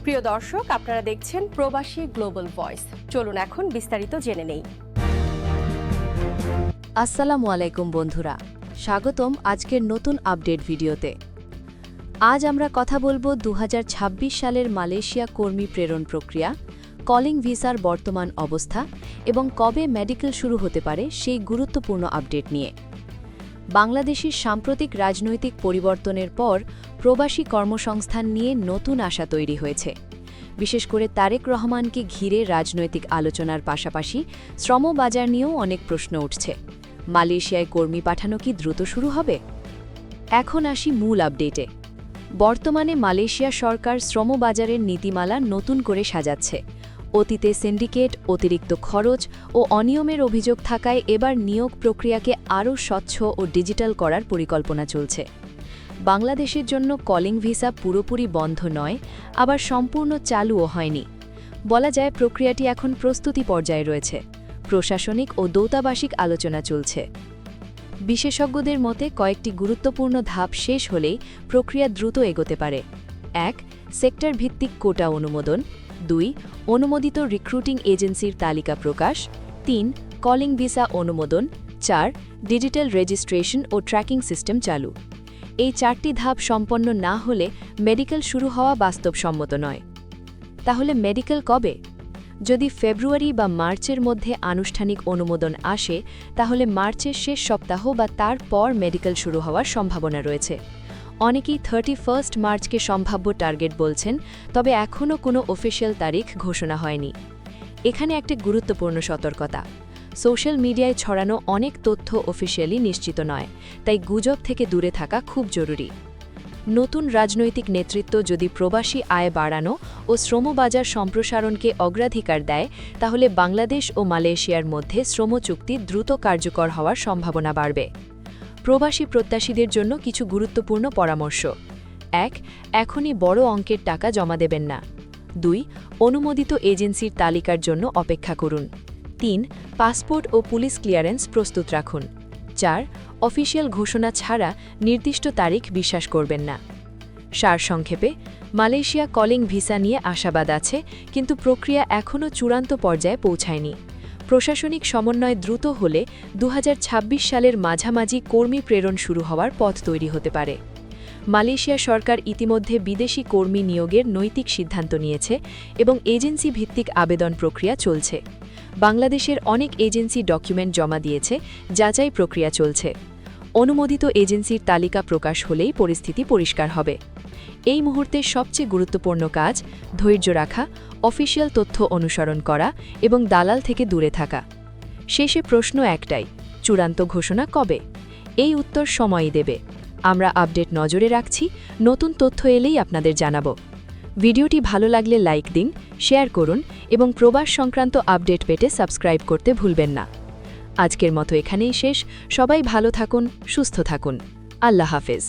প্রিয় দর্শক, আপনারা দেখছেন প্রবাসী গ্লোবাল ভয়েস। চলুন এখন বিস্তারিত জেনে নেই। আসসালামু আলাইকুম বন্ধুরা, স্বাগতম আজকের নতুন আপডেট ভিডিওতে। আজ আমরা কথা বলবো 2026 সালের মালয়েশিয়া কর্মী প্রেরণ প্রক্রিয়া, কলিং ভিসার বর্তমান অবস্থা এবং কবে মেডিকেল শুরু হতে পারে সেই গুরুত্বপূর্ণ আপডেট নিয়ে। বাংলাদেশের সাম্প্রতিক রাজনৈতিক পরিবর্তনের পর প্রবাসী কর্মসংস্থান নিয়ে নতুন আশা তৈরি হয়েছে। বিশেষ করে তারেক রহমানকে ঘিরে রাজনৈতিক আলোচনার পাশাপাশি শ্রম বাজার নিয়েও অনেক প্রশ্ন উঠছে। মালয়েশিয়ায় কর্মী পাঠানো কি দ্রুত শুরু হবে? এখন আসি মূল আপডেটে। বর্তমানে মালয়েশিয়া সরকার শ্রম বাজারের নীতিমালা নতুন করে সাজাচ্ছে। অতীতে সিন্ডিকেট, অতিরিক্ত খরচ ও অনিয়মের অভিযোগ থাকায় এবার নিয়োগ প্রক্রিয়াকে আরও স্বচ্ছ ও ডিজিটাল করার পরিকল্পনা চলছে। বাংলাদেশের জন্য কলিং ভিসা পুরোপুরি বন্ধ নয়, আবার সম্পূর্ণ চালুও হয়নি। বলা যায় প্রক্রিয়াটি এখন প্রস্তুতি পর্যায়ে রয়েছে। প্রশাসনিক ও দূতাবাসিক আলোচনা চলছে। বিশেষজ্ঞদের মতে কয়েকটি গুরুত্বপূর্ণ ধাপ শেষ হলেই প্রক্রিয়া দ্রুত এগোতে পারে। ১. সেক্টর ভিত্তিক কোটা অনুমোদন। ২. অনুমোদিত রিক্রুটিং এজেন্সির তালিকা প্রকাশ। ৩. কলিং ভিসা অনুমোদন। ৪. ডিজিটাল রেজিস্ট্রেশন ও ট্র্যাকিং সিস্টেম চালু। এই ৪টি ধাপ সম্পন্ন না হলে মেডিকেল শুরু হওয়া বাস্তবসম্মত নয়। তাহলে মেডিকেল কবে? যদি ফেব্রুয়ারি বা মার্চের মধ্যে আনুষ্ঠানিক অনুমোদন আসে, তাহলে মার্চের শেষ সপ্তাহ বা তার পর মেডিকেল শুরু হওয়ার সম্ভাবনা রয়েছে। অনেকেই 31 মার্চকে সম্ভাব্য টার্গেট বলছেন, তবে এখনও কোনো অফিসিয়াল তারিখ ঘোষণা হয়নি। এখানে একটি গুরুত্বপূর্ণ সতর্কতা। সোশ্যাল মিডিয়ায় ছড়ানো অনেক তথ্য অফিসিয়ালি নিশ্চিত নয়, তাই গুজব থেকে দূরে থাকা খুব জরুরি। নতুন রাজনৈতিক নেতৃত্ব যদি প্রবাসী আয় বাড়ানো ও শ্রমবাজার সম্প্রসারণকে অগ্রাধিকার দেয়, তাহলে বাংলাদেশ ও মালয়েশিয়ার মধ্যে শ্রম চুক্তি দ্রুত কার্যকর হওয়ার সম্ভাবনা বাড়বে। প্রবাসী প্রত্যাশীদের জন্য কিছু গুরুত্বপূর্ণ পরামর্শ। ১. এখনই বড় অঙ্কের টাকা জমা দেবেন না। ২. অনুমোদিত এজেন্সির তালিকার জন্য অপেক্ষা করুন। ৩. পাসপোর্ট ও পুলিশ ক্লিয়ারেন্স প্রস্তুত রাখুন। ৪. অফিসিয়াল ঘোষণা ছাড়া নির্দিষ্ট তারিখ বিশ্বাস করবেন না। সারসংক্ষেপে, মালয়েশিয়া কলিং ভিসা নিয়ে আশাবাদ আছে, কিন্তু প্রক্রিয়া এখনও চূড়ান্ত পর্যায়ে পৌঁছায়নি। প্রশাসনিক সমন্বয় দ্রুত হলে 2026 সালের মাঝামাঝি কর্মী প্রেরণ শুরু হওয়ার পথ তৈরি হতে পারে। মালয়েশিয়া সরকার ইতিমধ্যে বিদেশি কর্মী নিয়োগের নৈতিক সিদ্ধান্ত নিয়েছে এবং এজেন্সি ভিত্তিক আবেদন প্রক্রিয়া চলছে। বাংলাদেশের অনেক এজেন্সি ডকুমেন্ট জমা দিয়েছে, যাচাই প্রক্রিয়া চলছে। অনুমোদিত এজেন্সির তালিকা প্রকাশ হলেই পরিস্থিতি পরিষ্কার হবে। এই মুহূর্তে সবচেয়ে গুরুত্বপূর্ণ কাজ ধৈর্য রাখা, অফিসিয়াল তথ্য অনুসরণ করা এবং দালাল থেকে দূরে থাকা। শেষে প্রশ্ন একটাই, চূড়ান্ত ঘোষণা কবে? এই উত্তর সময়ই দেবে। আমরা আপডেট নজরে রাখছি, নতুন তথ্য এলেই আপনাদের জানাবো। ভিডিওটি ভালো লাগলে লাইক দিন, শেয়ার করুন এবং প্রবাস সংক্রান্ত আপডেট পেতে সাবস্ক্রাইব করতে ভুলবেন না। আজকের মতো এখানেই শেষ। সবাই ভালো থাকুন, সুস্থ থাকুন। আল্লাহ হাফেজ।